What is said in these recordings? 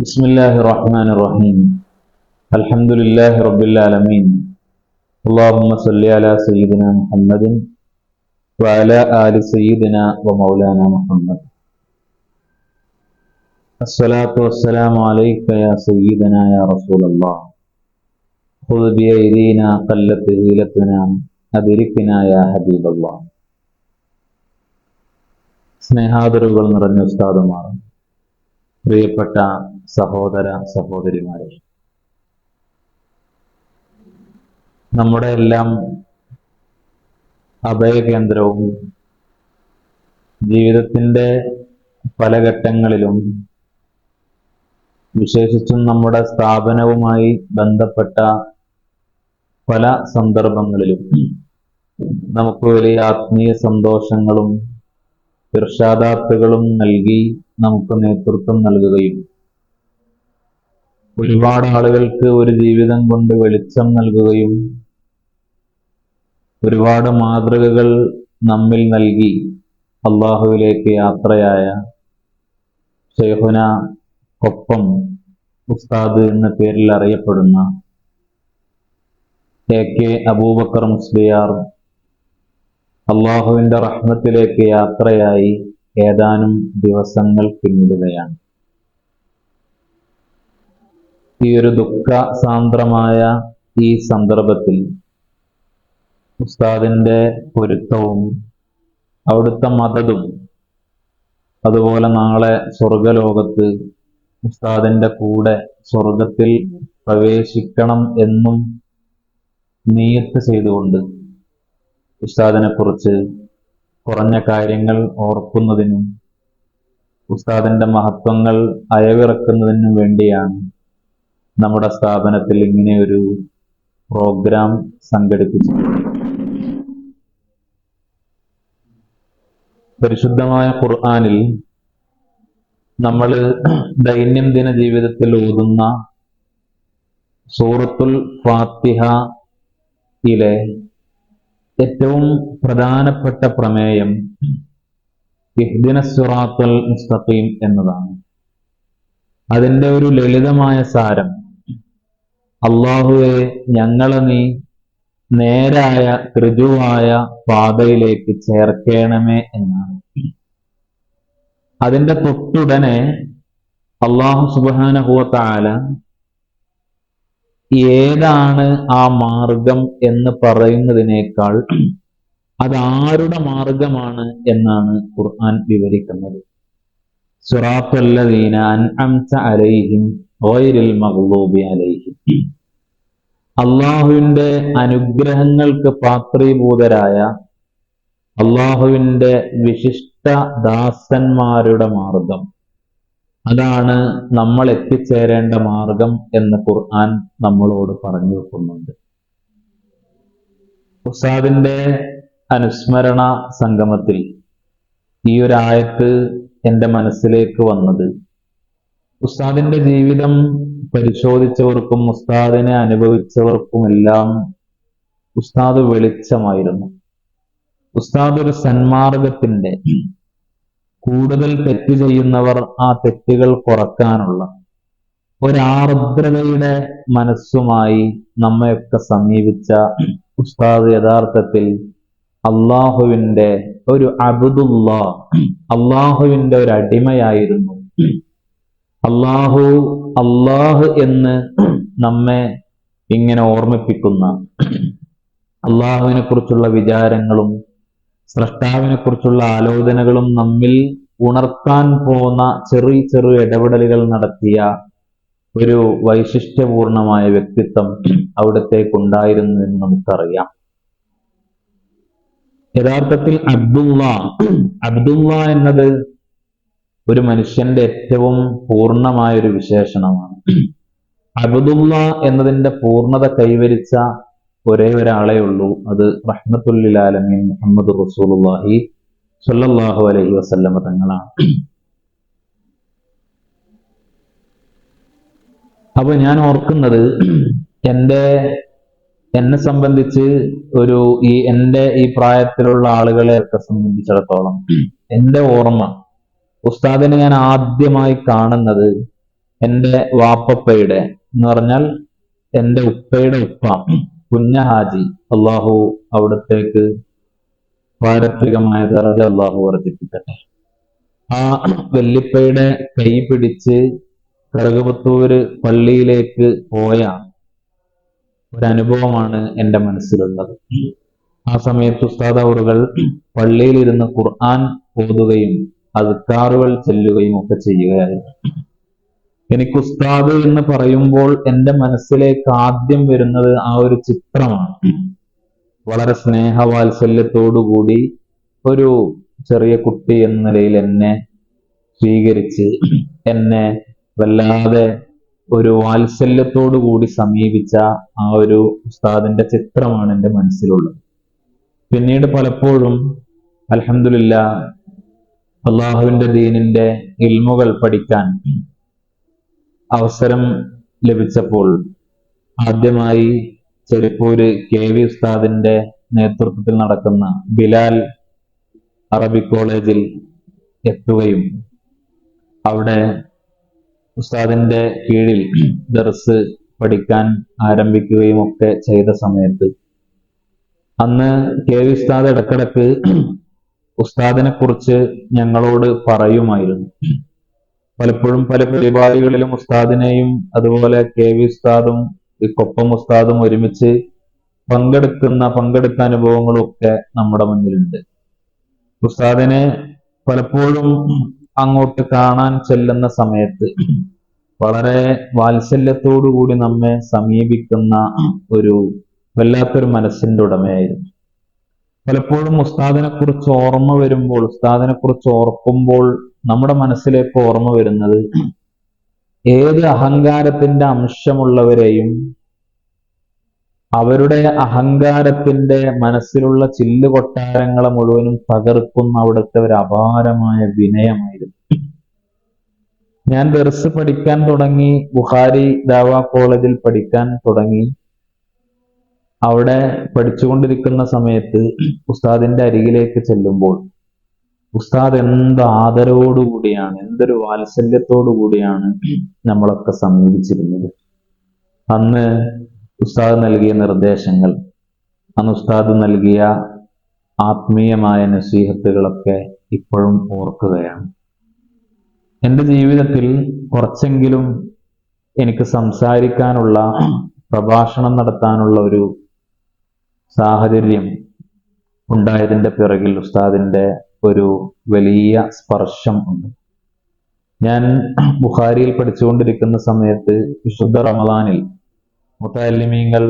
بسم الله الرحمن الرحيم الحمد لله رب العالمين اللهم صل على سيدنا محمد وعلى آل سيدنا ومولانا محمد الصلاة والسلام عليك يا سيدنا يا رسول الله خذ بأيدينا قلت هيلتنا أدركنا يا حبيب الله സ്നേഹാദരവുകൾ നിറഞ്ഞ ഉസ്താദുമാർ, പ്രിയപ്പെട്ട സഹോദര സഹോദരിമാരെ, നമ്മുടെ എല്ലാം അഭയകേന്ദ്രവും ജീവിതത്തിൻ്റെ പല ഘട്ടങ്ങളിലും വിശേഷിച്ചും നമ്മുടെ സ്ഥാപനവുമായി ബന്ധപ്പെട്ട പല സന്ദർഭങ്ങളിലും നമുക്ക് വലിയ ആത്മീയ സന്തോഷങ്ങളും ഇർഷാദാത്തുകളും നൽകി നമുക്ക് നേതൃത്വം നൽകുകയും ഒരുപാട് ആളുകൾക്ക് ഒരു ജീവിതം കൊണ്ട് വെളിച്ചം നൽകുകയും ഒരുപാട് മാതൃകകൾ നമ്മിൽ നൽകി അള്ളാഹുവിലേക്ക് യാത്രയായ ശൈഖുന കൊപ്പം ഉസ്താദ് എന്ന പേരിൽ അറിയപ്പെടുന്ന AK അബൂബക്കർ മുസ്ലിയാർ അള്ളാഹുവിൻ്റെ റഹ്മത്തിലേക്ക് യാത്രയായി ഏതാനും ദിവസങ്ങൾ പിന്നിടുകയാണ്. ഈ ഒരു ദുഃഖ സാന്ദ്രമായ ഈ സന്ദർഭത്തിൽ ഉസ്താദിൻ്റെ പൊരുത്തവും അവിടുത്തെ മദതും, അതുപോലെ നാളെ സ്വർഗലോകത്ത് ഉസ്താദിൻ്റെ കൂടെ സ്വർഗത്തിൽ പ്രവേശിക്കണം എന്നും നിയത്ത് ചെയ്തുകൊണ്ട് ഉസ്താദിനെ കുറിച്ച് കുറഞ്ഞ കാര്യങ്ങൾ ഓർക്കുന്നതിനും ഉസ്താദിൻ്റെ മഹത്വങ്ങൾ അയവിറക്കുന്നതിനും വേണ്ടിയാണ് നമ്മുടെ സ്ഥാപനത്തിൽ ഇങ്ങനെ ഒരു പ്രോഗ്രാം സംഘടിപ്പിച്ചത്. പരിശുദ്ധമായ ഖുർആനിൽ നമ്മൾ ദൈനംദിന ജീവിതത്തിൽ ഓതുന്ന സൂറത്തുൽ ഫാത്തിഹയിലെ ഏറ്റവും പ്രധാനപ്പെട്ട പ്രമേയം ഇഹ്ദിനസ് സിറാത്തുൽ മുസ്തഖീം എന്നതാണ്. അതിൻ്റെ ഒരു ലളിതമായ സാരം, അല്ലാഹുവേ ഞങ്ങളെ നീ നേരായ ഋജുവായ പാതയിലേക്ക് ചേർക്കണമേ എന്നാണ്. അതിൻ്റെ തൊട്ടുടനെ അല്ലാഹു സുബ്ഹാനഹു വ തആല ഏതാണ് ആ മാർഗം എന്ന് പറയുന്നതിനേക്കാൾ അതാരുടെ മാർഗമാണ് എന്നാണ് ഖുർആൻ വിവരിക്കുന്നത്. സിറാത്തുല്ലദീന അൻഅംത അലൈഹിം ഗൈറിൽ മഗ്ളൂബി അലൈഹിം. അള്ളാഹുവിൻ്റെ അനുഗ്രഹങ്ങൾക്ക് പാത്രീഭൂതരായ അള്ളാഹുവിൻ്റെ വിശിഷ്ട ദാസന്മാരുടെ മാർഗം, അതാണ് നമ്മൾ എത്തിച്ചേരേണ്ട മാർഗം എന്ന് ഖുർആൻ നമ്മളോട് പറഞ്ഞു വെക്കുന്നുണ്ട്. ഉസ്താദിന്റെ അനുസ്മരണ സംഗമത്തിൽ ഈ ഒരു ആയത്ത് എൻ്റെ മനസ്സിലേക്ക് വന്നത്, ഉസ്താദിന്റെ ജീവിതം പരിശോധിച്ചവർക്കും ഉസ്താദിനെ അനുഭവിച്ചവർക്കുമെല്ലാം ഉസ്താദ് വെളിച്ചമായിരുന്നു. ഉസ്താദ് ഒരു സന്മാർഗത്തിന്റെ, കൂടുതൽ തെറ്റ് ചെയ്യുന്നവർ ആ തെറ്റുകൾ കുറക്കാനുള്ള ഒരാർദ്രതയുടെ മനസ്സുമായി നമ്മയൊക്കെ സമീപിച്ച ഉസ്താദ് യഥാർത്ഥത്തിൽ അള്ളാഹുവിൻ്റെ ഒരു അബ്ദുല്ലാ, അള്ളാഹുവിൻ്റെ ഒരു അടിമയായിരുന്നു. അള്ളാഹു എന്ന് നമ്മെ ഇങ്ങനെ ഓർമ്മിപ്പിക്കുന്ന, അള്ളാഹുവിനെ കുറിച്ചുള്ള വിചാരങ്ങളും സ്രഷ്ടാവിനെ കുറിച്ചുള്ള ആലോചനകളും നമ്മിൽ ഉണർത്താൻ പോകുന്ന ചെറിയ ചെറിയ ഇടപെടലുകൾ നടത്തിയ ഒരു വൈശിഷ്ട്യപൂർണമായ വ്യക്തിത്വം അവിടത്തേക്കുണ്ടായിരുന്നു എന്ന് നമുക്കറിയാം. യഥാർത്ഥത്തിൽ അബ്ദുള്ള എന്നത് ഒരു മനുഷ്യന്റെ ഏറ്റവും പൂർണ്ണമായ ഒരു വിശേഷണമാണ്. അബ്ദുള്ള എന്നതിൻ്റെ പൂർണ്ണത കൈവരിച്ച ഒരേ ഒരാളെ ഉള്ളൂ, അത് റഹ്മത്തുൽ ലിൽ ആലമീൻ മുഹമ്മദ് റസൂലുള്ളാഹി സ്വല്ലല്ലാഹു അലൈഹി വസല്ലമ തങ്ങളാണ്. അപ്പൊ ഞാൻ ഓർക്കുന്നത്, എന്നെ സംബന്ധിച്ച് എൻ്റെ ഈ പ്രായത്തിലുള്ള ആളുകളെയൊക്കെ സംബന്ധിച്ചിടത്തോളം എൻ്റെ ഓർമ്മ, ഉസ്താദിനെ ഞാൻ ആദ്യമായി കാണുന്നത് എൻ്റെ വാപ്പപ്പയുടെ എന്ന് പറഞ്ഞാൽ എൻ്റെ ഉപ്പയുടെ ഉപ്പ കുഞ്ഞ ഹാജി, അള്ളാഹു അവിടത്തേക്ക് പാരത്രികമായ ദറജ അള്ളാഹു വർദ്ധിപ്പിക്കട്ടെ. ആ വല്ലിപ്പയുടെ കൈ പിടിച്ച് കറുകപുത്തൂര് പള്ളിയിലേക്ക് പോയ ഒരനുഭവമാണ് എൻ്റെ മനസ്സിലുള്ളത്. ആ സമയത്ത് ഉസ്താദ് അവറുകൾ പള്ളിയിലിരുന്ന് ഖുർആൻ ഓതുകയും അദ്കാറുകൾ ചെല്ലുകയും ഒക്കെ ചെയ്യുകയായിരുന്നു. എനിക്ക് ഉസ്താദ് എന്ന് പറയുമ്പോൾ എൻ്റെ മനസ്സിലേക്ക് ആദ്യം വരുന്നത് ആ ഒരു ചിത്രമാണ്. വളരെ സ്നേഹവാത്സല്യത്തോടുകൂടി ഒരു ചെറിയ കുട്ടി എന്ന നിലയിൽ എന്നെ സ്വീകരിച്ച് എന്നെ വല്ലാതെ ഒരു വാത്സല്യത്തോടു കൂടി സമീപിച്ച ആ ഒരു ഉസ്താദിന്റെ ചിത്രമാണ് എൻ്റെ മനസ്സിലുള്ളത്. പിന്നീട് പലപ്പോഴും അൽഹംദുലില്ലാഹ് അള്ളാഹുവിന്റെ ദീനിന്റെ ഇൽമുകൾ പഠിക്കാൻ അവസരം ലഭിച്ചപ്പോൾ ആദ്യമായി ചെറിപ്പൂര് KV ഉസ്താദിന്റെ നേതൃത്വത്തിൽ നടക്കുന്ന ബിലാൽ അറബിക് കോളേജിൽ എത്തുകയും അവിടെ ഉസ്താദിന്റെ കീഴിൽ ദർസ് പഠിക്കാൻ ആരംഭിക്കുകയും ഒക്കെ ചെയ്ത സമയത്ത് അന്ന് KV ഉസ്താദ് ഇടക്കിടക്ക് ഉസ്താദിനെ കുറിച്ച് ഞങ്ങളോട് പറയുമായിരുന്നു. പലപ്പോഴും പല പരിപാടികളിലും ഉസ്താദിനെയും അതുപോലെ KV ഉസ്താദും കൊപ്പം ഉസ്താദും ഒരുമിച്ച് പങ്കെടുത്ത അനുഭവങ്ങളും ഒക്കെ നമ്മുടെ മുന്നിലുണ്ട്. ഉസ്താദിനെ പലപ്പോഴും അങ്ങോട്ട് കാണാൻ ചെല്ലുന്ന സമയത്ത് വളരെ വാത്സല്യത്തോടു കൂടി നമ്മെ സമീപിക്കുന്ന ഒരു വല്ലാത്തൊരു മനസ്സിന്റെ ഉടമയായിരുന്നു. പലപ്പോഴും ഉസ്താദിനെ കുറിച്ച് ഓർമ്മ വരുമ്പോൾ, ഉസ്താദിനെ കുറിച്ച് ഓർക്കുമ്പോൾ നമ്മുടെ മനസ്സിലേക്ക് ഓർമ്മ വരുന്നത് ഏത് അഹങ്കാരത്തിന്റെ അംശമുള്ളവരെയും അവരുടെ അഹങ്കാരത്തിന്റെ മനസ്സിലുള്ള ചില്ല് കൊട്ടാരങ്ങളെ മുഴുവനും തകർക്കുന്ന അവിടുത്തെ ഒരു അപാരമായ വിനയമായിരുന്നു. ഞാൻ ദർസ് പഠിക്കാൻ തുടങ്ങി, ബുഖാരി ദാവാ കോളേജിൽ പഠിക്കാൻ തുടങ്ങി. അവിടെ പഠിച്ചുകൊണ്ടിരിക്കുന്ന സമയത്ത് ഉസ്താദിന്റെ അരികിലേക്ക് ചെല്ലുമ്പോൾ ഉസ്താദ് എന്ത് ആദരവോടുകൂടിയാണ്, എന്തൊരു വാത്സല്യത്തോടു കൂടിയാണ് നമ്മളൊക്കെ സമീപിച്ചിരുന്നത്. അന്ന് ഉസ്താദ് നൽകിയ നിർദ്ദേശങ്ങൾ, അന്ന് ഉസ്താദ് നൽകിയ ആത്മീയമായ നസീഹത്തുകളൊക്കെ ഇപ്പോഴും ഓർക്കുകയാണ്. എൻ്റെ ജീവിതത്തിൽ കുറച്ചെങ്കിലും എനിക്ക് സംസാരിക്കാനുള്ള, പ്രഭാഷണം നടത്താനുള്ള ഒരു സാഹചര്യം ഉണ്ടായതിൻ്റെ പിറകിൽ ഉസ്താദിന്റെ ഒരു വലിയ സ്പർശം ഉണ്ട്. ഞാൻ ബുഖാരിയിൽ പഠിച്ചുകൊണ്ടിരിക്കുന്ന സമയത്ത് വിശുദ്ധ റമദാനിൽ മുതഅല്ലിമീങ്ങൾ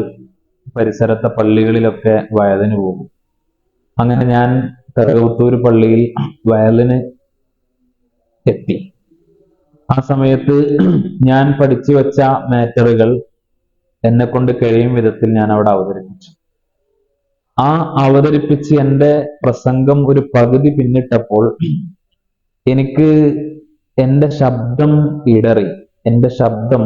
പരിസരത്തെ പള്ളികളിലൊക്കെ വയലിന് പോകും. അങ്ങനെ ഞാൻ കറുകപുത്തൂർ പള്ളിയിൽ വയലിന് എത്തി. ആ സമയത്ത് ഞാൻ പഠിച്ചു വെച്ച മാറ്ററുകൾ എന്നെ കൊണ്ട് കഴിയും വിധത്തിൽ ഞാൻ അവിടെ അവതരിപ്പിച്ചു. ആ അവതരിപ്പിച്ച് എൻ്റെ പ്രസംഗം ഒരു പകുതി പിന്നിട്ടപ്പോൾ എനിക്ക് എൻ്റെ ശബ്ദം ഇടറി. എൻ്റെ ശബ്ദം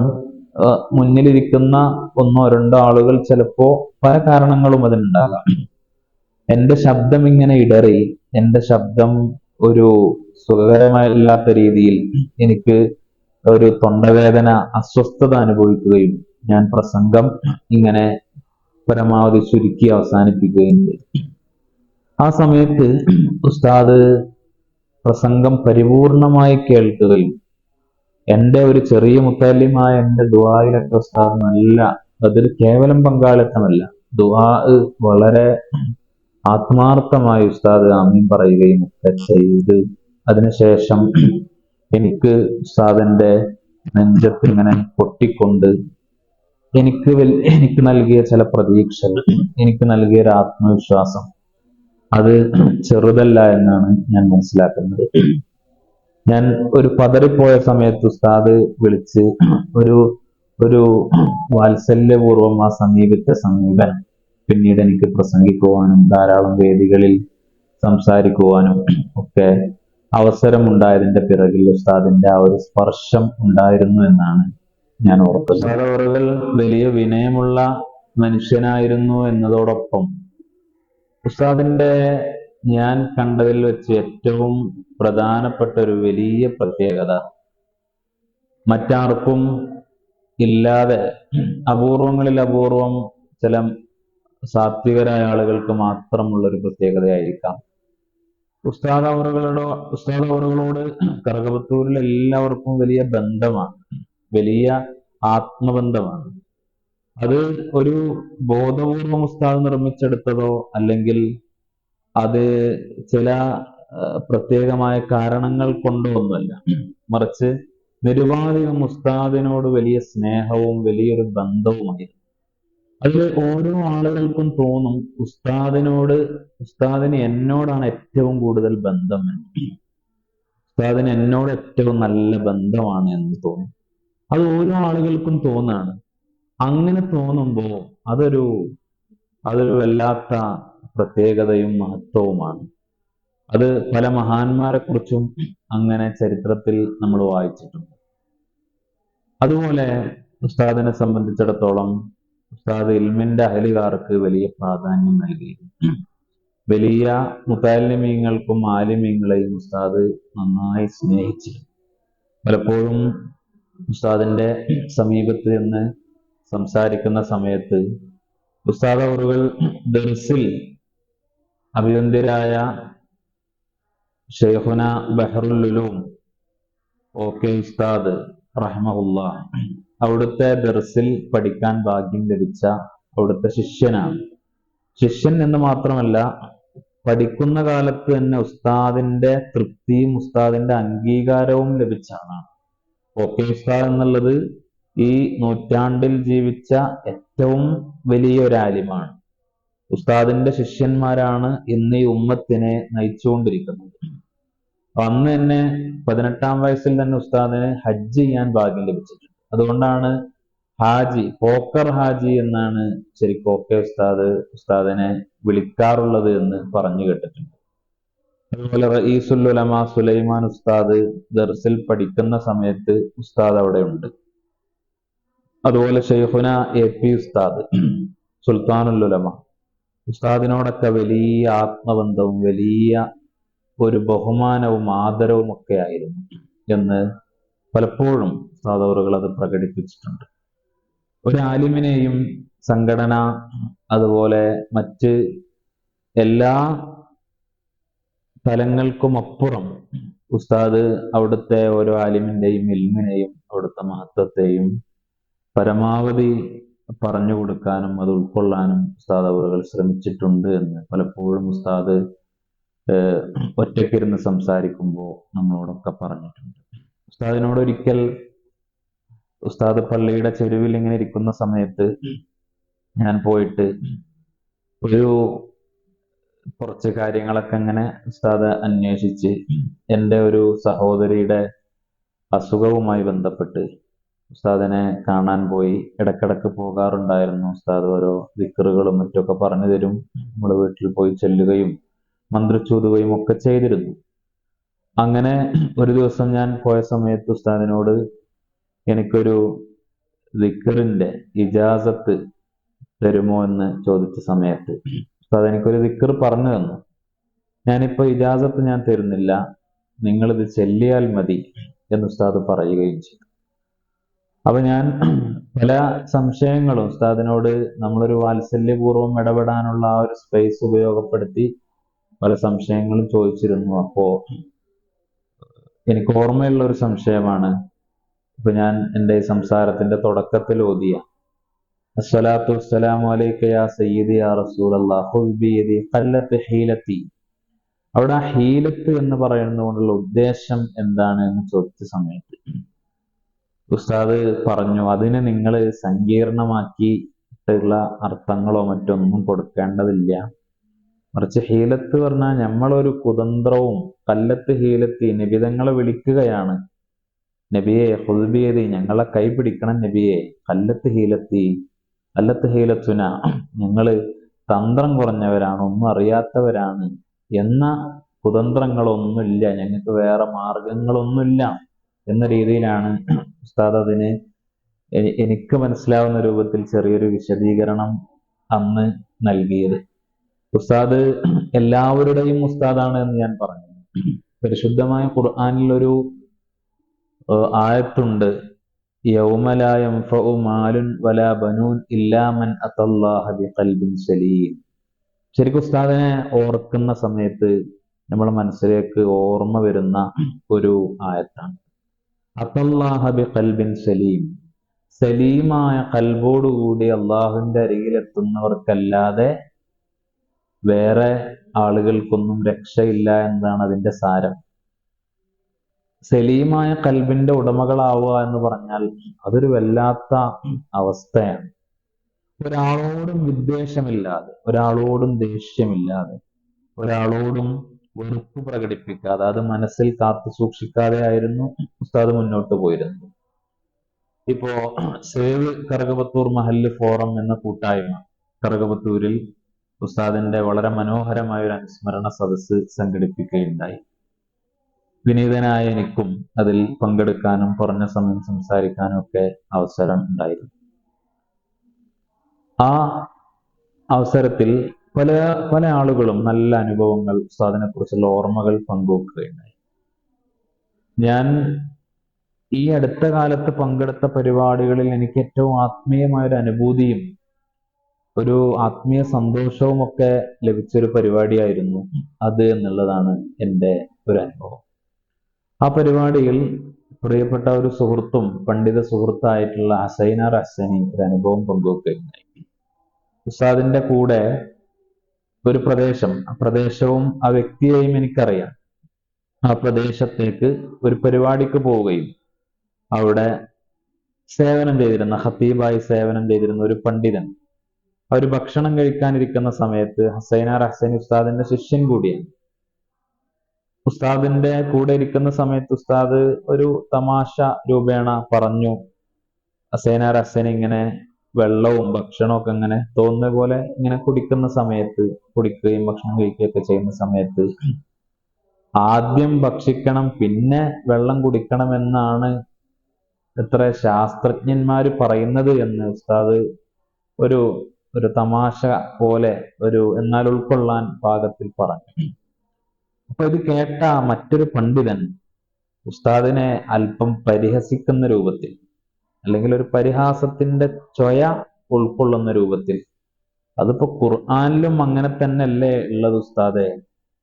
മുന്നിലിരിക്കുന്ന ഒന്നോ രണ്ടോ ആളുകൾ ചിലപ്പോ പല കാരണങ്ങളും അതിനുണ്ടാകാം. എൻ്റെ ശബ്ദം ഇങ്ങനെ ഇടറി, എൻ്റെ ശബ്ദം ഒരു സുഖകരമല്ലാത്ത രീതിയിൽ എനിക്ക് ഒരു തൊണ്ടവേദന, അസ്വസ്ഥത അനുഭവിക്കുകയും ഞാൻ പ്രസംഗം ഇങ്ങനെ പരമാവധി ചുരുക്കി അവസാനിപ്പിക്കുകയും ചെയ്തു. ആ സമയത്ത് ഉസ്താദ് പ്രസംഗം പരിപൂർണമായി കേൾക്കുകയും എൻ്റെ ഒരു ചെറിയ മുത്തല്ലിമായ എൻ്റെ ദുആയിലൊക്കെ ഉസ്താദ് നല്ല, അതിൽ കേവലം പങ്കാളിത്തമല്ല, ദുആ വളരെ ആത്മാർത്ഥമായി ഉസ്താദ് ആമീൻ പറയുകയും ഒക്കെ ചെയ്ത് അതിനുശേഷം എനിക്ക് ഉസ്താദിന്റെ നെഞ്ചത്ത് ഇങ്ങനെ പൊട്ടിക്കൊണ്ട് എനിക്ക് നൽകിയ ചില പ്രതീക്ഷകൾ, എനിക്ക് നൽകിയ ഒരു ആത്മവിശ്വാസം അത് ചെറുതല്ല എന്നാണ് ഞാൻ മനസ്സിലാക്കുന്നത്. ഞാൻ ഒരു പതറിപ്പോയ സമയത്ത് ഉസ്താദ് വിളിച്ച് ഒരു വാത്സല്യപൂർവം ആ സമീപത്തെ സമീപനം പിന്നീട് എനിക്ക് പ്രസംഗിക്കുവാനും ധാരാളം വേദികളിൽ സംസാരിക്കുവാനും ഒക്കെ അവസരമുണ്ടായതിന്റെ പിറകിൽ ഉസ്താദിന്റെ ആ ഒരു സ്പർശം ഉണ്ടായിരുന്നു എന്നാണ് ഞാൻ ഓർക്കുന്നത്. ഉസ്താദ് അവറുകൾ വലിയ വിനയമുള്ള മനുഷ്യനായിരുന്നു എന്നതോടൊപ്പം ഉസ്താദിന്റെ ഞാൻ കണ്ടതിൽ വെച്ച് ഏറ്റവും പ്രധാനപ്പെട്ട ഒരു വലിയ പ്രത്യേകത, മറ്റാർക്കും ഇല്ലാതെ അപൂർവങ്ങളിൽ അപൂർവം ചില സാത്വികരായ ആളുകൾക്ക് മാത്രമുള്ള ഒരു പ്രത്യേകതയായിരിക്കാം. ഉസ്താദ് അവറുകളോട് കറകപത്തൂരിൽ എല്ലാവർക്കും വലിയ ബന്ധമാണ്, വലിയ ആത്മബന്ധമാണ്. അത് ഒരു ബോധപൂർവം ഉസ്താദ് നിർമ്മിച്ചെടുത്തതോ അല്ലെങ്കിൽ അത് ചില പ്രത്യേകമായ കാരണങ്ങൾ കൊണ്ടോ ഒന്നുമല്ല. മറിച്ച് നിരുപാധികം ഉസ്താദിനോട് വലിയ സ്നേഹവും വലിയൊരു ബന്ധവുമായിരുന്നു. അതിൽ ഓരോ ആളുകൾക്കും തോന്നും ഉസ്താദിന് എന്നോടാണ് ഏറ്റവും കൂടുതൽ ബന്ധം എന്ന്, ഉസ്താദിന് എന്നോട് ഏറ്റവും നല്ല ബന്ധമാണ് എന്ന് തോന്നും. അത് ഓരോ ആളുകൾക്കും തോന്നാണ്. അങ്ങനെ തോന്നുമ്പോൾ അതൊരു വല്ലാത്ത പ്രത്യേകതയും മഹത്വവുമാണ്. അത് പല മഹാന്മാരെ കുറിച്ചും അങ്ങനെ ചരിത്രത്തിൽ നമ്മൾ വായിച്ചിട്ടുണ്ട്. അതുപോലെ ഉസ്താദിനെ സംബന്ധിച്ചിടത്തോളം ഉസ്താദ് ഇൽമിന്റെ അഹലുകാർക്ക് വലിയ പ്രാധാന്യം നൽകിയിരുന്നു. വലിയ മുതഅല്ലിമീങ്ങൾക്കും ആലിമീങ്ങളെയും ഉസ്താദ് നന്നായി സ്നേഹിച്ചിരുന്നു. പലപ്പോഴും ഉസ്താദിന്റെ സമീപത്ത് നിന്ന് സംസാരിക്കുന്ന സമയത്ത് ഉസ്താദ് അവറുകൾ ദർസിൽ അഭിവന്ദ്യരായ ഷെയ്ഖുന ബഹറുൽ ഉലൂം ഓക്കെ ഉസ്താദ് റഹ്മഹുല്ലാ അവിടുത്തെ ദർസിൽ പഠിക്കാൻ ഭാഗ്യം ലഭിച്ച അവിടുത്തെ ശിഷ്യനാണ്. ശിഷ്യൻ എന്ന് മാത്രമല്ല, പഠിക്കുന്ന കാലത്ത് തന്നെ ഉസ്താദിന്റെ തൃപ്തിയും ഉസ്താദിന്റെ അംഗീകാരവും ലഭിച്ച ആളാണ്. ഓക്കെ ഉസ്താദ് എന്നുള്ളത് ഈ നൂറ്റാണ്ടിൽ ജീവിച്ച ഏറ്റവും വലിയ ഒരു ആലിമാണ്. ഉസ്താദിന്റെ ശിഷ്യന്മാരാണ് ഇന്ന് ഈ ഉമ്മത്തിനെ നയിച്ചുകൊണ്ടിരിക്കുന്നത്. അന്ന് തന്നെ 18-ാം വയസ്സിൽ തന്നെ ഉസ്താദിന് ഹജ്ജ് ചെയ്യാൻ ഭാഗ്യം ലഭിച്ചിട്ടുണ്ട്. അതുകൊണ്ടാണ് പോക്കർ ഹാജി എന്നാണ് ശരിക്കും ഓക്കെ ഉസ്താദിനെ വിളിക്കാറുള്ളത് എന്ന് പറഞ്ഞു കേട്ടിട്ടുണ്ട്. അതുപോലെ റഈസുൽ ഉലമ സുലൈമാൻ ഉസ്താദ് ദർസിൽ പഠിക്കുന്ന സമയത്ത് ഉസ്താദ് അവിടെ ഉണ്ട്. അതുപോലെ ഷെയ്ഖുന AP ഉസ്താദ് സുൽത്താനുൽ ഉലമ ഉസ്താദിനോടൊക്കെ വലിയ ആത്മബന്ധവും വലിയ ഒരു ബഹുമാനവും ആദരവും ഒക്കെ ആയിരുന്നു എന്ന് പലപ്പോഴും ഉസ്താദ് അവറുകൾ അത് പ്രകടിപ്പിച്ചിട്ടുണ്ട്. ഒരു ആലിമിനെയും സംഘടന അതുപോലെ മറ്റ് എല്ലാ തലങ്ങൾക്കും അപ്പുറം ഉസ്താദ് അവിടുത്തെ ഓരോ ആലിമിന്റെയും ഇൽമിനെയും അവിടുത്തെ മഹത്വത്തെയും പരമാവധി പറഞ്ഞു കൊടുക്കാനും അത് ഉൾക്കൊള്ളാനും ഉസ്താദ് അവറുകൾ ശ്രമിച്ചിട്ടുണ്ട് എന്ന് പലപ്പോഴും ഉസ്താദ് ഒറ്റയ്ക്കിരുന്ന് സംസാരിക്കുമ്പോൾ നമ്മളോടൊക്കെ പറഞ്ഞിട്ടുണ്ട്. ഉസ്താദിനോട് ഒരിക്കൽ ഉസ്താദ് പള്ളിയുടെ ചെരുവിൽ ഇങ്ങനെ ഇരിക്കുന്ന സമയത്ത് ഞാൻ പോയിട്ട് കുറച്ച് കാര്യങ്ങളൊക്കെ ഇങ്ങനെ ഉസ്താദ് അന്വേഷിച്ച് എൻ്റെ ഒരു സഹോദരിയുടെ അസുഖവുമായി ബന്ധപ്പെട്ട് ഉസ്താദിനെ കാണാൻ പോയി. ഇടക്കിടക്ക് പോകാറുണ്ടായിരുന്നു. ഉസ്താദ് ഓരോ ദിക്റുകളും മറ്റൊക്കെ പറഞ്ഞു തരും. നമ്മൾ വീട്ടിൽ പോയി ചെല്ലുകയും മന്ത്രിച്ചൂതുകയും ഒക്കെ ചെയ്തിരുന്നു. അങ്ങനെ ഒരു ദിവസം ഞാൻ പോയ സമയത്ത് ഉസ്താദിനോട് എനിക്കൊരു ദിക്റിന്റെ ഇജാസത്ത് തരുമോ എന്ന് ചോദിച്ച സമയത്ത് ഉസ്താദ് എനിക്കൊരു ദിക്ർ പറഞ്ഞു തന്നു. ഞാനിപ്പോ ഇജാസത്ത് ഞാൻ തരുന്നില്ല, നിങ്ങളിത് ചെല്ലിയാൽ മതി എന്ന് ഉസ്താദ് പറയുകയും ചെയ്തു. അപ്പൊ ഞാൻ പല സംശയങ്ങളും ഉസ്താദിനോട് നമ്മളൊരു വാത്സല്യപൂർവ്വം ഇടപെടാനുള്ള ആ ഒരു സ്പേസ് ഉപയോഗപ്പെടുത്തി പല സംശയങ്ങളും ചോദിച്ചിരുന്നു. അപ്പോ എനിക്ക് ഓർമ്മയുള്ള ഒരു സംശയമാണ് ഇപ്പൊ ഞാൻ എൻ്റെ സംസാരത്തിന്റെ തുടക്കത്തിൽ ഓതിയ അസ്സലാത്തു വസ്സലാമു അലൈക യാ സയ്യിദി യാ റസൂലല്ലാഹ് ഖുദ് ബിയദി ഖല്ലത്ത് ഹീലത്തി. അവിടെ ആ ഹീലത്ത് എന്ന് പറയുന്നതുകൊണ്ടുള്ള ഉദ്ദേശം എന്താണ് എന്ന് ചോദിച്ച സമയത്ത് ഉസ്താദ് പറഞ്ഞു, അതിന് നിങ്ങൾ സങ്കീർണമാക്കിയിട്ടുള്ള അർത്ഥങ്ങളോ മറ്റൊന്നും കൊടുക്കേണ്ടതില്ല. മറിച്ച് ഹീലത്ത് പറഞ്ഞാൽ നമ്മളൊരു കുതന്ത്രവും കല്ലത്ത് ഹീലത്തി നബിതങ്ങളെ വിളിക്കുകയാണ്. നബിയെ ഖുദ് ബിയദി, ഞങ്ങളെ കൈ പിടിക്കണം നബിയെ. കല്ലത്ത് ഹീലത്തുന, ഞങ്ങള് തന്ത്രം കുറഞ്ഞവരാണ്, ഒന്നും അറിയാത്തവരാണ് എന്ന കുതന്ത്രങ്ങളൊന്നുമില്ല, ഞങ്ങൾക്ക് വേറെ മാർഗങ്ങളൊന്നുമില്ല എന്ന രീതിയിലാണ് ഉസ്താദ് അതിന് എനിക്ക് മനസ്സിലാവുന്ന രൂപത്തിൽ ചെറിയൊരു വിശദീകരണം അന്ന് നൽകിയത്. ഉസ്താദ് എല്ലാവരുടെയും ഉസ്താദാണ് എന്ന് ഞാൻ പറഞ്ഞു. പരിശുദ്ധമായ ഖുർആനിൽ ഒരു ആയത്തുണ്ട്, യൗമ ലാ യൻഫഉ മാലുൻ വലാ ബനൂൻ ഇല്ലാ മൻ അത്തല്ലാഹ ബിഖൽബിൻ സലീം. ശരിക്കും ഉസ്താദിനെ ഓർക്കുന്ന സമയത്ത് നമ്മുടെ മനസ്സിലേക്ക് ഓർമ്മ വരുന്ന ഒരു ആയത്താണ്. അത്തല്ലാഹ ബിഖൽബിൻ സലീം. സലീമായ കൽബോടുകൂടി അള്ളാഹുവിന്റെ അരികിലെത്തുന്നവർക്കല്ലാതെ വേറെ ആളുകൾക്കൊന്നും രക്ഷയില്ല എന്നതാണ് അതിന്റെ സാരം. സലീമായ കൽബിന്റെ ഉടമകളാവുക എന്ന് പറഞ്ഞാൽ അതൊരു വല്ലാത്ത അവസ്ഥയാണ്. ഒരാളോടും വിദ്വേഷമില്ലാതെ, ഒരാളോടും ദേഷ്യമില്ലാതെ, ഒരാളോടും വെറുപ്പ് പ്രകടിപ്പിക്കാതെ, അത് മനസ്സിൽ കാത്തു സൂക്ഷിക്കാതെ ആയിരുന്നു ഉസ്താദ് മുന്നോട്ട് പോയിരുന്നത്. ഇപ്പോ സേവ് കറുകപത്തൂർ മഹല്ല് ഫോറം എന്ന കൂട്ടായ്മ കറുകപത്തൂരിൽ ഉസ്താദിന്റെ വളരെ മനോഹരമായ ഒരു അനുസ്മരണ സദസ്സ് സംഘടിപ്പിക്കുകയുണ്ടായി. വിനീതനായ എനിക്കും അതിൽ പങ്കെടുക്കാനും കുറഞ്ഞ സമയം സംസാരിക്കാനും ഒക്കെ അവസരം ഉണ്ടായിരുന്നു. ആ അവസരത്തിൽ പല പല ആളുകളും നല്ല അനുഭവങ്ങൾ, ഉസ്താദിനെ കുറിച്ചുള്ള ഓർമ്മകൾ പങ്കുവെക്കുകയുണ്ടായി. ഞാൻ ഈ അടുത്ത കാലത്ത് പങ്കെടുത്ത പരിപാടികളിൽ എനിക്ക് ഏറ്റവും ആത്മീയമായ ഒരു അനുഭൂതിയും ഒരു ആത്മീയ സന്തോഷവും ഒക്കെ ലഭിച്ചൊരു പരിപാടിയായിരുന്നു അത് എന്നുള്ളതാണ് എൻ്റെ ഒരു അനുഭവം. ആ പരിപാടിയിൽ പ്രിയപ്പെട്ട ഒരു സുഹൃത്തും പണ്ഡിത സുഹൃത്തായിട്ടുള്ള ഹസൈനാർ ഹസനി ഒരു അനുഭവം പങ്കുവെക്കുകയുണ്ടായി. ഉസ്താദിന്റെ കൂടെ ഒരു പ്രദേശം, ആ പ്രദേശവും ആ വ്യക്തിയെയും എനിക്കറിയാം. ആ പ്രദേശത്തേക്ക് ഒരു പരിപാടിക്ക് പോവുകയും അവിടെ സേവനം ചെയ്തിരുന്ന, ഖത്തീബായി സേവനം ചെയ്തിരുന്ന ഒരു പണ്ഡിതൻ അവർ ഭക്ഷണം കഴിക്കാനിരിക്കുന്ന സമയത്ത് ഹസൈനാർ ഹസനി ഉസ്താദിന്റെ ശിഷ്യൻ കൂടിയാണ്. ഉസ്താദിന്റെ കൂടെ ഇരിക്കുന്ന സമയത്ത് ഉസ്താദ് ഒരു തമാശ രൂപേണ പറഞ്ഞു, ഹസൈനാർ ഹസനി ഇങ്ങനെ വെള്ളവും ഭക്ഷണവും ഒക്കെ ഇങ്ങനെ തോന്നുന്ന പോലെ ഇങ്ങനെ കുടിക്കുകയും ഭക്ഷണം കഴിക്കുകയൊക്കെ ചെയ്യുന്ന സമയത്ത് ആദ്യം ഭക്ഷിക്കണം പിന്നെ വെള്ളം കുടിക്കണം എന്നാണ് എത്ര ശാസ്ത്രജ്ഞന്മാര് പറയുന്നത് എന്ന് ഉസ്താദ് ഒരു ഒരു തമാശ പോലെ, ഒരു എന്നാൽ ഉൾക്കൊള്ളാൻ പാകത്തിൽ പറഞ്ഞു. അപ്പൊ ഇത് കേട്ട മറ്റൊരു പണ്ഡിതൻ ഉസ്താദിനെ അല്പം പരിഹസിക്കുന്ന രൂപത്തിൽ, അല്ലെങ്കിൽ ഒരു പരിഹാസത്തിന്റെ ചൊയ ഉൾക്കൊള്ളുന്ന രൂപത്തിൽ, അതിപ്പോ ഖുർആനിലും അങ്ങനെ തന്നെയല്ലേ ഉള്ളത് ഉസ്താദെ,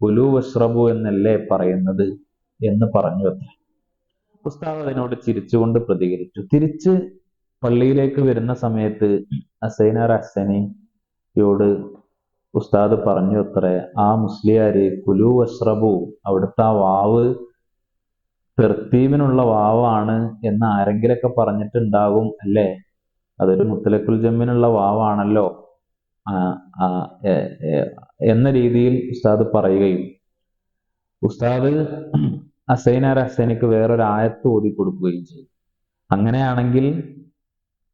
കുലു വഷ്റബു എന്നല്ലേ പറയുന്നത് എന്ന് പറഞ്ഞു അത്ര. ഉസ്താദ് അതിനോട് ചിരിച്ചുകൊണ്ട് പ്രതികരിച്ചു. തിരിച്ച് പള്ളിയിലേക്ക് വരുന്ന സമയത്ത് ഹസൈനാർ ഹസനിയോട് ഉസ്താദ് പറഞ്ഞു അത്രേ, ആ മുസ്ലിയാര് കുലു വഷ്റബു, അവിടുത്തെ ആ വാവ് തെർത്തീബിനുള്ള വാവാണ് എന്ന് ആരെങ്കിലൊക്കെ പറഞ്ഞിട്ടുണ്ടാകും അല്ലേ, അതൊരു മുത്തലക്കുൽ ജമ്മിനുള്ള വാവാണല്ലോ എന്ന രീതിയിൽ ഉസ്താദ് പറയുകയും ഉസ്താദ് ഹസൈനാർ ഹസനിക്ക് വേറൊരു ആയത്ത് ഓതി കൊടുക്കുകയും ചെയ്തു. അങ്ങനെയാണെങ്കിൽ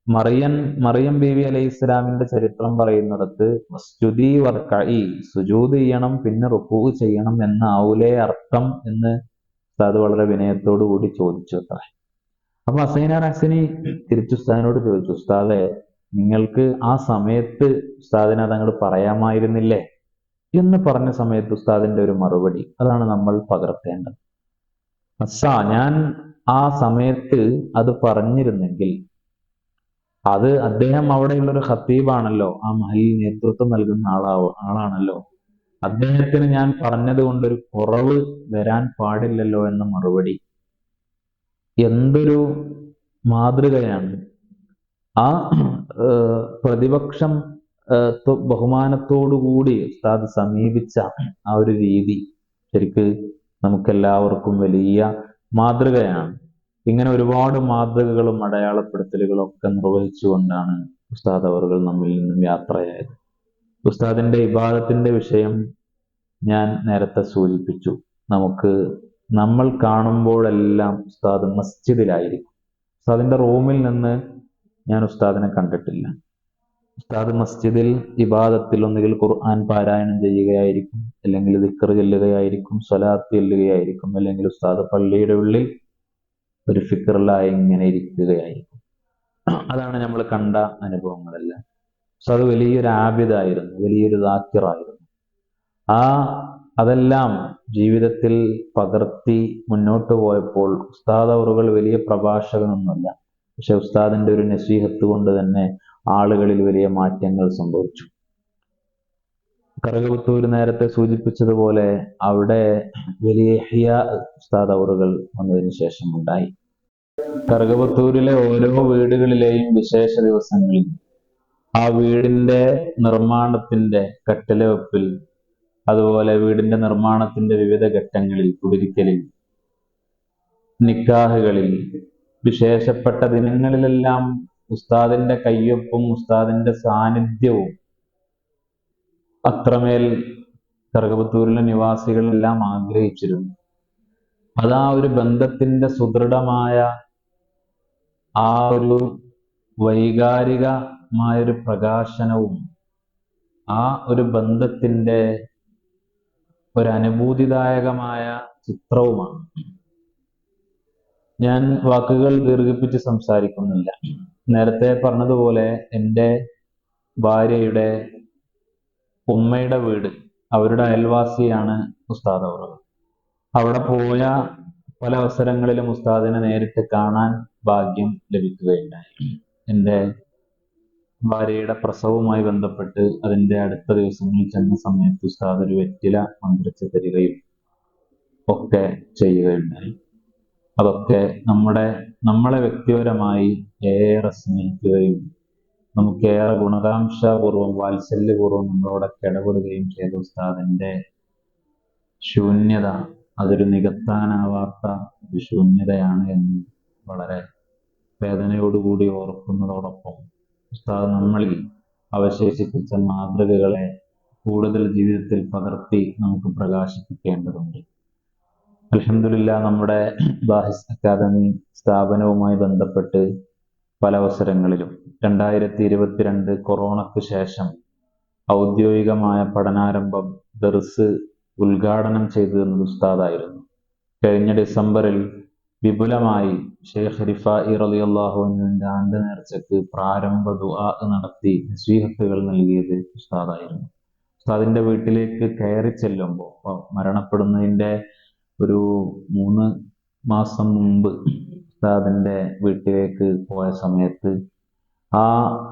മറിയം ബീവി അലൈഹി ഇസ്ലാമിന്റെ ചരിത്രം പറയുന്നിടത്ത് സ്തുതി വർക്കഈ, സുജൂദ് ചെയ്യണം പിന്നെ റുക്കൂ ചെയ്യണം എന്നാവൂലേ അർത്ഥം എന്ന് ഉസ്താദ് വളരെ വിനയത്തോടു കൂടി ചോദിച്ചു അത്ര. അപ്പൊ ഹസൈനാർ ഹസനി തിരിച്ചു ഉസ്താദിനോട് ചോദിച്ചു, ഉസ്താദെ നിങ്ങൾക്ക് ആ സമയത്ത് ഉസ്താദിനെ അതങ്ങോട്ട് പറയാമായിരുന്നില്ലേ എന്ന് പറഞ്ഞ സമയത്ത് ഉസ്താദിന്റെ ഒരു മറുപടി, അതാണ് നമ്മൾ പകർത്തേണ്ടത്. ഞാൻ ആ സമയത്ത് അത് പറഞ്ഞിരുന്നെങ്കിൽ, അത് അദ്ദേഹം അവിടെയുള്ള ഒരു ഖത്തീബാണല്ലോ, ആ മഹലിൽ നേതൃത്വം നൽകുന്ന ആളാണല്ലോ, അദ്ദേഹത്തിന് ഞാൻ പറഞ്ഞത് കൊണ്ടൊരു കുറവ് വരാൻ പാടില്ലല്ലോ എന്ന മറുപടി. എന്തൊരു മാതൃകയാണ്! ആ പ്രതിപക്ഷം ബഹുമാനത്തോടുകൂടി ഉസ്താദ് സമീപിച്ച ആ ഒരു രീതി ശരിക്ക് നമുക്കെല്ലാവർക്കും വലിയ മാതൃകയാണ്. ഇങ്ങനെ ഒരുപാട് മാതൃകകളും അടയാളപ്പെടുത്തലുകളും ഒക്കെ നിർവഹിച്ചുകൊണ്ടാണ് ഉസ്താദ് അവറുകൾ നമ്മിൽ നിന്നും യാത്രയായത്. ഉസ്താദിന്റെ ഇബാദത്തിന്റെ വിഷയം ഞാൻ നേരത്തെ സൂചിപ്പിച്ചു. നമ്മൾ കാണുമ്പോഴെല്ലാം ഉസ്താദ് മസ്ജിദിലായിരിക്കും. ഉസ്താദിന്റെ റൂമിൽ നിന്ന് ഞാൻ ഉസ്താദിനെ കണ്ടിട്ടില്ല. ഉസ്താദ് മസ്ജിദിൽ ഇബാദത്തിൽ ഒന്നുകിൽ ഖുർആൻ പാരായണം ചെയ്യുകയായിരിക്കും, അല്ലെങ്കിൽ ദിക്ർ ചൊല്ലുകയായിരിക്കും, സ്വലാത്ത് ചൊല്ലുകയായിരിക്കും, അല്ലെങ്കിൽ ഉസ്താദ് പള്ളിയുടെ ഉള്ളിൽ ഒരു ഫിക്റിലായി ഇങ്ങനെ ഇരിക്കുകയായിരിക്കും. അതാണ് നമ്മൾ കണ്ട അനുഭവങ്ങളെല്ലാം. ഉസ്താദ് വലിയൊരു ആബിദായിരുന്നു, വലിയൊരു ദാക്കിറായിരുന്നു. അതെല്ലാം ജീവിതത്തിൽ പകർത്തി മുന്നോട്ട് പോയപ്പോൾ ഉസ്താദ് അവറുകൾ വലിയ പ്രഭാഷകനൊന്നുമല്ല, പക്ഷെ ഉസ്താദിന്റെ ഒരു നസീഹത്ത് കൊണ്ട് തന്നെ ആളുകളിൽ വലിയ മാറ്റങ്ങൾ സംഭവിച്ചു. കറുകപുത്തൂർ നേരത്തെ സൂചിപ്പിച്ചതുപോലെ അവിടെ വലിയ ഇഹ്യാ ഉസ്താദ് അവറുകൾ വന്നതിന് ശേഷം ഉണ്ടായി. കറുകപുത്തൂരിലെ ഓരോ വീടുകളിലെയും വിശേഷ ദിവസങ്ങളിൽ ആ വീടിന്റെ നിർമ്മാണത്തിന്റെ കട്ടിലവെപ്പിൽ, അതുപോലെ വീടിന്റെ നിർമ്മാണത്തിന്റെ വിവിധ ഘട്ടങ്ങളിൽ, കുടിരിക്കലിൽ, നിക്കാഹുകളിൽ, വിശേഷപ്പെട്ട ദിനങ്ങളിലെല്ലാം ഉസ്താദിന്റെ കയ്യൊപ്പും ഉസ്താദിന്റെ സാന്നിധ്യവും അത്രമേൽ കറുകപുത്തൂരിലെ നിവാസികളെല്ലാം ആഗ്രഹിച്ചിരുന്നു. അതാ ഒരു ബന്ധത്തിന്റെ സുദൃഢമായ ആ ഒരു വൈകാരികമായൊരു പ്രകാശനവും ആ ഒരു ബന്ധത്തിന്റെ ഒരു അനുഭൂതിദായകമായ ചിത്രവുമാണ്. ഞാൻ വാക്കുകൾ ദീർഘിപ്പിച്ച് സംസാരിക്കുന്നില്ല. നേരത്തെ പറഞ്ഞതുപോലെ എൻ്റെ ഭാര്യയുടെ ഉമ്മയുടെ വീട്, അവരുടെ അയൽവാസിയാണ് ഉസ്താദ് അവർ. അവിടെ പോയ പല അവസരങ്ങളിലും ഉസ്താദിനെ നേരിട്ട് കാണാൻ ഭാഗ്യം ലഭിക്കുകയുണ്ടായി. എൻ്റെ ഭാര്യയുടെ പ്രസവവുമായി ബന്ധപ്പെട്ട് അതിൻ്റെ അടുത്ത ദിവസങ്ങളിൽ ചെന്ന സമയത്ത് ഉസ്താദ് ഒരു വെറ്റില മന്ത്രിച്ച് തരികയും ഒക്കെ ചെയ്യുകയുണ്ടായി. അതൊക്കെ നമ്മളെ വ്യക്തിപരമായി ഏറെ സ്നേഹിക്കുകയും നമുക്കേറെ ഗുണകാംക്ഷാപൂർവം വാത്സല്യപൂർവ്വം നമ്മളോടൊക്കെ ഇടപെടുകയും ചെയ്ത ഉസ്താദിന്റെ ശൂന്യത അതൊരു നികത്താനാവാത്ത ഒരു ശൂന്യതയാണ് എന്ന് വളരെ വേദനയോടുകൂടി ഓർക്കുന്നതോടൊപ്പം ഉസ്താദ് നമ്മളിൽ അവശേഷിപ്പിച്ച മാതൃകകളെ കൂടുതൽ ജീവിതത്തിൽ പകർത്തി നമുക്ക് പ്രകാശിപ്പിക്കേണ്ടതുണ്ട്. അൽഹംദുലില്ലാഹ്, നമ്മുടെ ബാഹിസ് അക്കാദമി സ്ഥാപനവുമായി ബന്ധപ്പെട്ട് പല അവസരങ്ങളിലും 2022 കൊറോണയ്ക്ക് ശേഷം ഔദ്യോഗികമായ പഠനാരംഭം ദർസ് ഉദ്ഘാടനം ചെയ്തിരുന്നത് ഉസ്താദായിരുന്നു. കഴിഞ്ഞ ഡിസംബറിൽ വിപുലമായി ഷെയ്ഖ് റിഫായി റളിയല്ലാഹു അൻഹുവിന്റെ ആണ്ട് നേർച്ചയ്ക്ക് പ്രാരംഭ ദുആ നടത്തി നസീഹത്തുകൾ നൽകിയത് ഉസ്താദായിരുന്നു. ഉസ്താദിന്റെ വീട്ടിലേക്ക് കയറി ചെല്ലുമ്പോൾ, മരണപ്പെടുന്നതിന്റെ ഒരു 3 മാസം മുമ്പ് ഉസ്താദിന്റെ വീട്ടിലേക്ക് പോയ സമയത്ത് ആ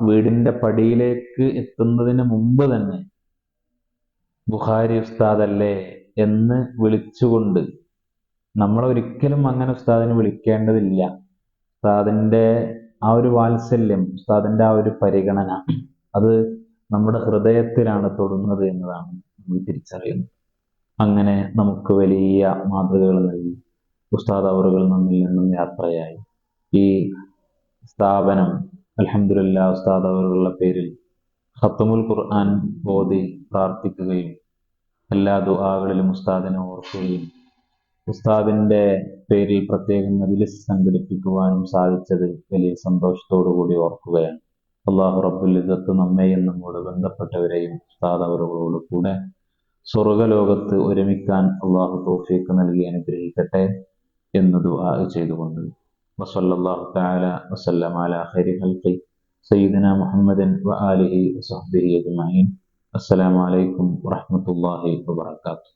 വീടിന്റെ പടിയിലേക്ക് എത്തുന്നതിന് മുമ്പ് തന്നെ ബുഖാരി ഉസ്താദല്ലേ എന്ന് വിളിച്ചുകൊണ്ട്, നമ്മളൊരിക്കലും അങ്ങനെ ഉസ്താദിനെ വിളിക്കേണ്ടതില്ല. ഉസ്താദിന്റെ ആ ഒരു വാത്സല്യം, ഉസ്താദിന്റെ ആ ഒരു പരിഗണന, അത് നമ്മുടെ ഹൃദയത്തിലാണ് തൊടുന്നത് എന്നതാണ് നമ്മൾ തിരിച്ചറിയുന്നത്. അങ്ങനെ നമുക്ക് വലിയ മാതൃകകൾ നൽകി ഉസ്താദ് അവറുകൾ നമ്മിൽ നിന്നും യാത്രയായി. ഈ സ്ഥാപനം അൽഹംദുലില്ലാഹ് ഉസ്താദ് അവറുകളുടെ പേരിൽ ഖത്മുൽ ഖുർആൻ ഓതി പ്രാർത്ഥിക്കുകയും എല്ലാ ദുആകളിലും ഉസ്താദിനെ ഓർക്കുകയും ഉസ്താദിന്റെ പേരിൽ പ്രത്യേകം മജ്‌ലിസ് സംഘടിപ്പിക്കുവാനും സാധിച്ചത് വലിയ സന്തോഷത്തോടു കൂടി ഓർക്കുകയാണ്. അല്ലാഹു റബ്ബുൽ ഇസ്സത്ത് നമ്മെയും നമ്മോട് ബന്ധപ്പെട്ടവരെയും ഉസ്താദ് അവറുകളോട് കൂടെ സ്വർഗ്ഗലോകത്ത് ഒരുമിക്കാൻ അള്ളാഹു തൗഫീഖ് നൽകി അനുഗ്രഹിക്കട്ടെ എന്ന് ദുആ ചെയ്തുകൊണ്ട് വസല്ലല്ലാഹു തആല വസല്ലമ അലാ ഖൈരി ഖൽഖി സയ്യിദിനാ മുഹമ്മദിൻ വആലിഹി വസഹ്ബിഹി അജ്മഈൻ. അസ്സലാമു അലൈക്കും വറഹ്മത്തുള്ളാഹി വബറകാതുഹു.